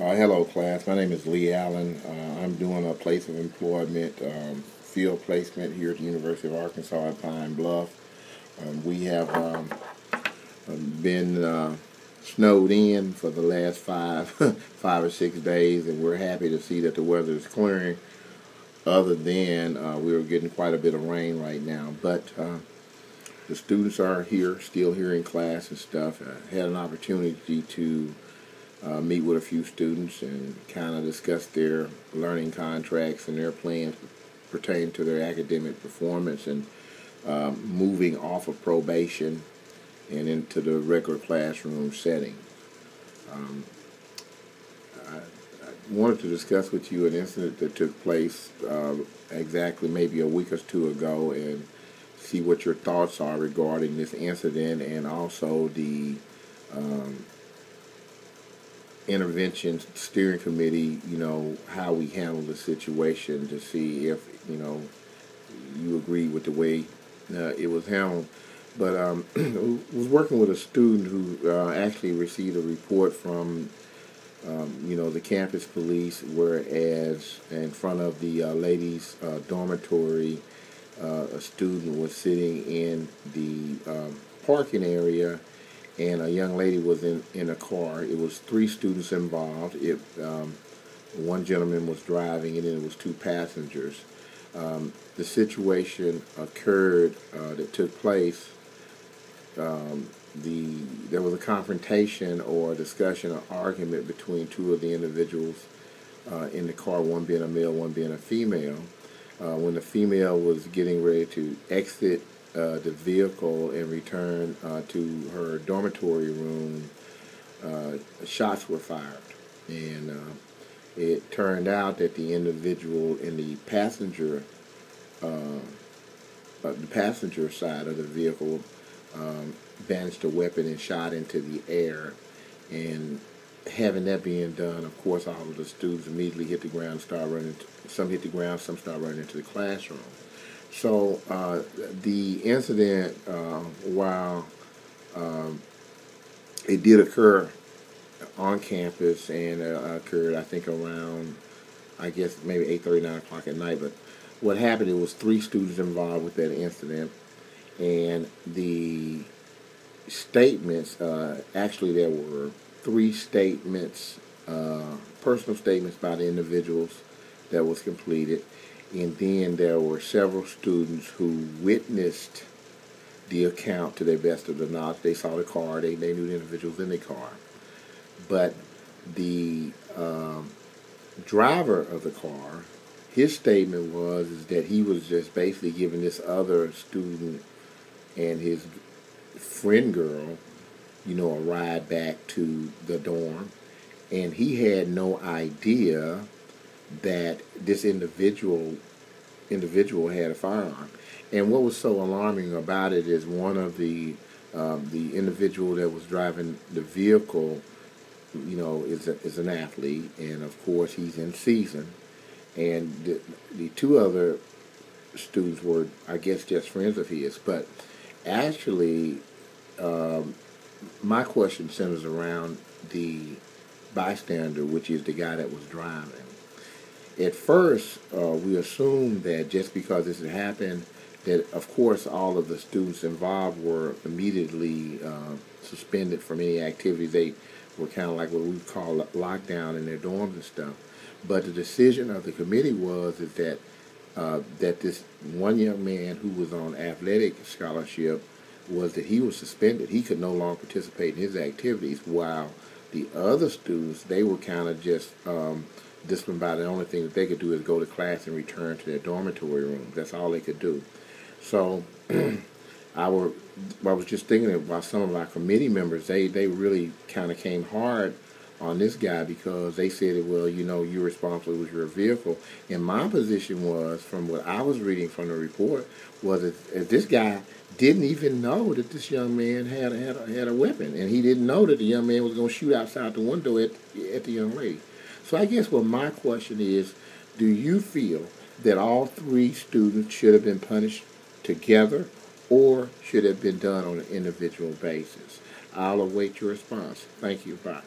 Hello, class. My name is Lee Allen. I'm doing a place of employment field placement here at the University of Arkansas at Pine Bluff. We have been snowed in for the last 5 or 6 days, and we're happy to see that the weather is clearing. Other than we're getting quite a bit of rain right now, but the students are here, still here in class and stuff. I had an opportunity to meet with a few students and kind of discuss their learning contracts and their plans pertaining to their academic performance and moving off of probation and into the regular classroom setting. I wanted to discuss with you an incident that took place exactly maybe a week or two ago and see what your thoughts are regarding this incident and also the intervention steering committee, how we handle the situation to see if, you agree with the way it was handled. But I was working with a student who actually received a report from, the campus police, whereas in front of the ladies' dormitory, a student was sitting in the parking area and a young lady was in a car. It was 3 students involved. One gentleman was driving, and then it was 2 passengers. The situation occurred that took place. There was a confrontation or a discussion or argument between 2 of the individuals in the car, one being a male, one being a female. When the female was getting ready to exit the vehicle and return to her dormitory room, shots were fired. And it turned out that the individual in the passenger side of the vehicle banished a weapon and shot into the air. And having that being done, of course, all of the students immediately hit the ground and started running. Some hit the ground, some started running into the classroom. So the incident, while it did occur on campus and occurred, I think, around, I guess, maybe 8:30, 9 o'clock at night. But what happened, it was 3 students involved with that incident. And the statements, actually there were 3 statements, personal statements by the individuals that was completed. And then there were several students who witnessed the account to their best of their knowledge. They saw the car, they knew the individuals in the car. But the driver of the car, his statement was that he was just basically giving this other student and his friend girl, a ride back to the dorm. And he had no idea that this individual had a firearm. And what was so alarming about it is one of the individual that was driving the vehicle, is an athlete, and of course he's in season. And the 2 other students were, I guess, just friends of his. But actually, my question centers around the bystander, which is the guy that was driving. At first, we assumed that just because this had happened, that of course all of the students involved were immediately suspended from any activities. They were kind of like what we call lockdown in their dorms and stuff. But the decision of the committee was that this one young man who was on athletic scholarship was that he was suspended. He could no longer participate in his activities, while the other students, they were kind of just disciplined by the only thing that they could do is go to class and return to their dormitory room. That's all they could do. So I was just thinking about some of our committee members. They really kind of came hard on this guy because they said, well, you're responsible with your vehicle. And my position was, from what I was reading from the report, was if this guy didn't even know that this young man had a weapon, and he didn't know that the young man was going to shoot outside the window at the young lady. So I guess what my question is, do you feel that all 3 students should have been punished together, or should it have been done on an individual basis? I'll await your response. Thank you. Bye.